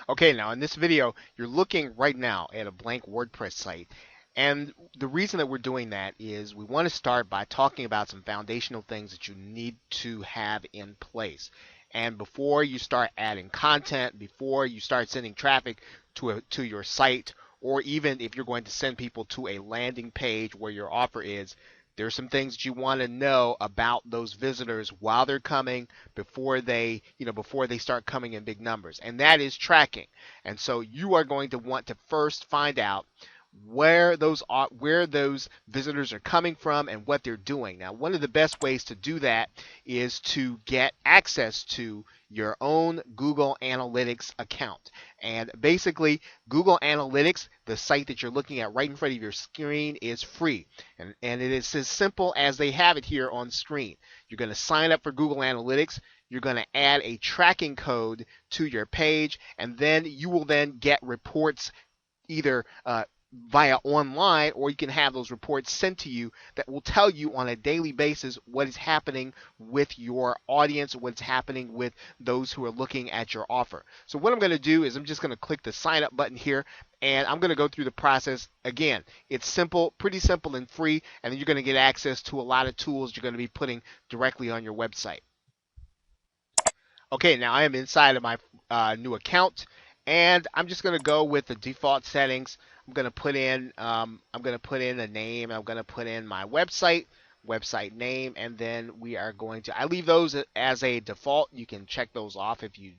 Okay, now in this video, you're looking right now at a blank WordPress site. And the reason that we're doing that is we want to start by talking about some foundational things that you need to have in place. And before you start adding content, before you start sending traffic to your site, or even if you're going to send people to a landing page where your offer is, there's some things that you want to know about those visitors while they're coming, before they start coming in big numbers, and that is tracking. And so you are going to want to first find out where those visitors are coming from and what they're doing. Now, one of the best ways to do that is to get access to your own Google Analytics account. And basically, Google Analytics, the site that you're looking at right in front of your screen, is free. And it is as simple as they have it here on screen. You're going to sign up for Google Analytics. You're going to add a tracking code to your page, and then you will then get reports either via online, or you can have those reports sent to you that will tell you on a daily basis what is happening with your audience, what's happening with those who are looking at your offer. So what I'm going to do is I'm just going to click the sign up button here, and I'm going to go through the process. Again, it's simple, pretty simple and free, and then you're going to get access to a lot of tools you're going to be putting directly on your website. Okay, now I am inside of my new account, and I'm just going to go with the default settings. I'm going to put in a name. I'm going to put in my website name, and then we are going to. I leave those as a default. You can check those off if you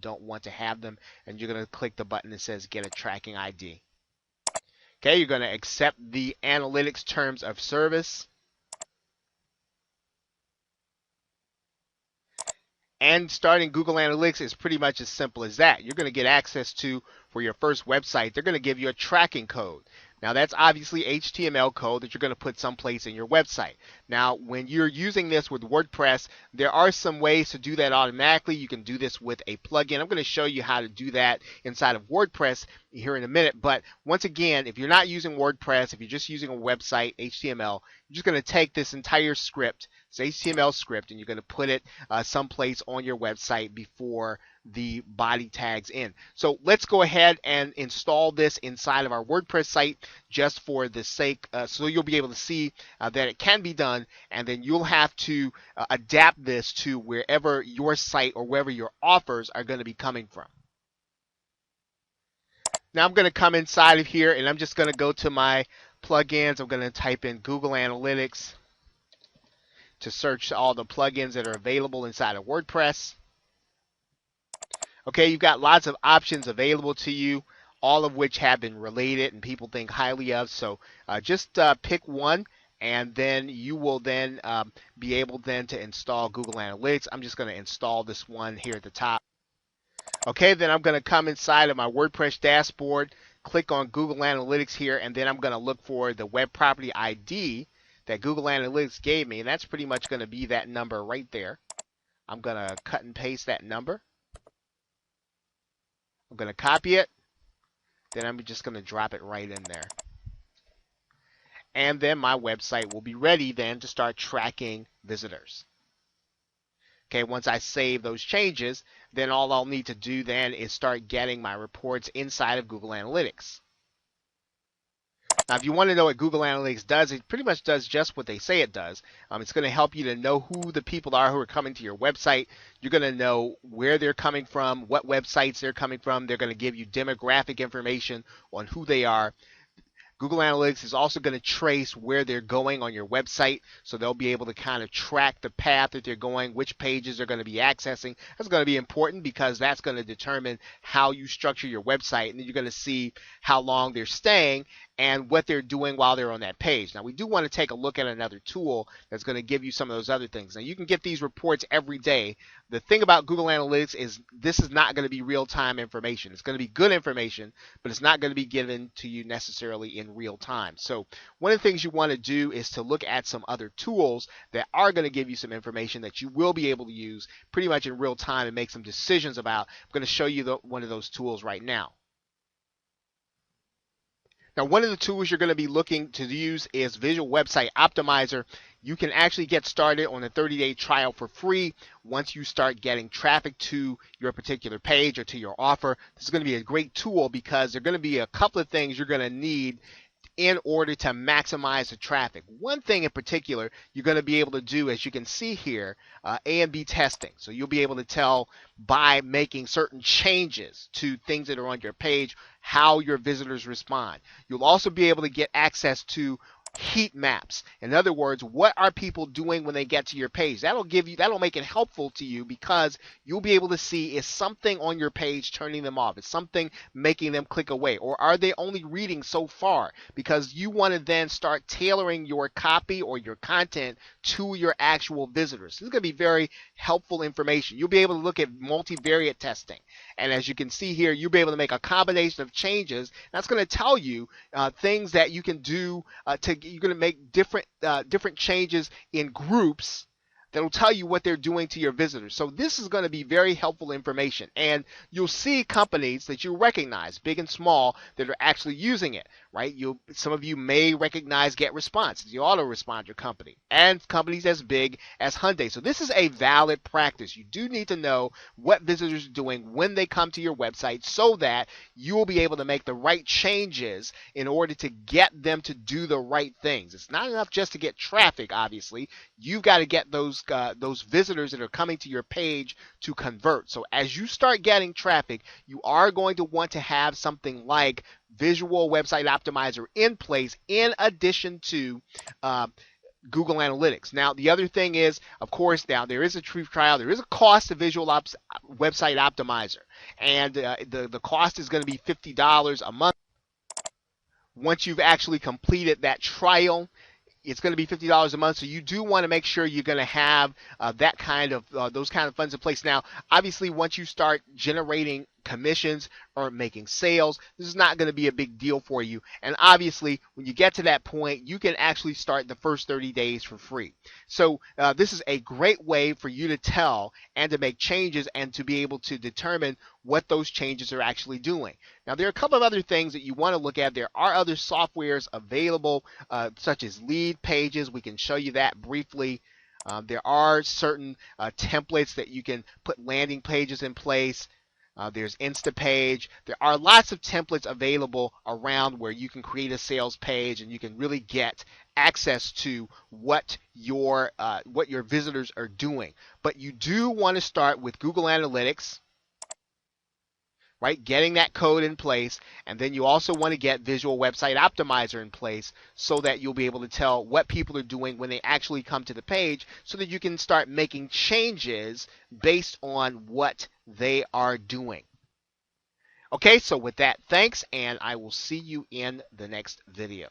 don't want to have them, and you're going to click the button that says Get a Tracking ID. Okay, you're going to accept the analytics terms of service. And starting Google Analytics is pretty much as simple as that. You're going to get access to, for your first website, they're going to give you a tracking code. Now, that's obviously HTML code that you're going to put someplace in your website. Now, when you're using this with WordPress, there are some ways to do that automatically. You can do this with a plugin. I'm going to show you how to do that inside of WordPress here in a minute. But once again, if you're not using WordPress, if you're just using a website, HTML, you're just going to take this entire script, it's HTML script, and you're going to put it someplace on your website before the body tags in. So let's go ahead and install this inside of our WordPress site just for the sake, so you'll be able to see that it can be done, and then you'll have to adapt this to wherever your site or wherever your offers are going to be coming from. Now I'm going to come inside of here, and I'm just going to go to my plugins. I'm going to type in Google Analytics to search all the plugins that are available inside of WordPress. Okay, you've got lots of options available to you, all of which have been related and people think highly of. So just pick one, and then you will then be able then to install Google Analytics. I'm just going to install this one here at the top. Okay, then I'm going to come inside of my WordPress dashboard, click on Google Analytics here, and then I'm going to look for the web property ID that Google Analytics gave me, and that's pretty much going to be that number right there. I'm going to cut and paste that number. I'm going to copy it. Then I'm just going to drop it right in there. And then my website will be ready then to start tracking visitors. Okay, once I save those changes, then all I'll need to do then is start getting my reports inside of Google Analytics. Now, if you want to know what Google Analytics does, it pretty much does just what they say it does. It's going to help you to know who the people are who are coming to your website. You're going to know where they're coming from, what websites they're coming from. They're going to give you demographic information on who they are. Google Analytics is also going to trace where they're going on your website, so they'll be able to kind of track the path that they're going, which pages they're going to be accessing. That's going to be important because that's going to determine how you structure your website, and then you're going to see how long they're staying and what they're doing while they're on that page. Now, we do want to take a look at another tool that's going to give you some of those other things. Now, you can get these reports every day. The thing about Google Analytics is this is not going to be real-time information. It's going to be good information, but it's not going to be given to you necessarily in real time. So one of the things you want to do is to look at some other tools that are going to give you some information that you will be able to use pretty much in real time and make some decisions about. I'm going to show you one of those tools right now. Now, one of the tools you're going to be looking to use is Visual Website Optimizer. you can actually get started on a 30-day trial for free once you start getting traffic to your particular page or to your offer. This is going to be a great tool because there are going to be a couple of things you're going to need in order to maximize the traffic. One thing in particular you're going to be able to do, as you can see here, A and B testing. So you'll be able to tell by making certain changes to things that are on your page how your visitors respond. You'll also be able to get access to heat maps. In other words, what are people doing when they get to your page? That'll make it helpful to you because you'll be able to see, is something on your page turning them off? Is something making them click away? Or are they only reading so far? Because you want to then start tailoring your copy or your content to your actual visitors. This is going to be very helpful information. You'll be able to look at multivariate testing. And as you can see here, you'll be able to make a combination of changes. That's going to tell you things that you can do you're going to make different changes in groups that'll tell you what they're doing to your visitors. So this is going to be very helpful information. And you'll see companies that you recognize, big and small, that are actually using it, right? Some of you may recognize GetResponse, the autoresponder company, and companies as big as Hyundai. So this is a valid practice. You do need to know what visitors are doing when they come to your website so that you will be able to make the right changes in order to get them to do the right things. It's not enough just to get traffic, obviously. You've got to get those visitors that are coming to your page to convert. So as you start getting traffic, you are going to want to have something like Visual Website Optimizer in place in addition to Google Analytics. Now, the other thing is, of course, now there is a free trial. There is a cost to Visual Website Optimizer, and the cost is going to be $50 a month. Once you've actually completed that trial, it's going to be $50 a month, so you do want to make sure you're going to have those kind of funds in place. Now, obviously, once you start generating commissions or making sales, this is not going to be a big deal for you. And obviously, when you get to that point, you can actually start the first 30 days for free. So this is a great way for you to tell and to make changes and to be able to determine what those changes are actually doing. Now, there are a couple of other things that you want to look at. There are other softwares available, such as Lead Pages. We can show you that briefly. There are certain templates that you can put landing pages in place. There's Instapage. There are lots of templates available around where you can create a sales page and you can really get access to what your visitors are doing. But you do want to start with Google Analytics, right? Getting that code in place, and then you also want to get Visual Website Optimizer in place so that you'll be able to tell what people are doing when they actually come to the page so that you can start making changes based on what they are doing. Okay, so with that, thanks, and I will see you in the next video.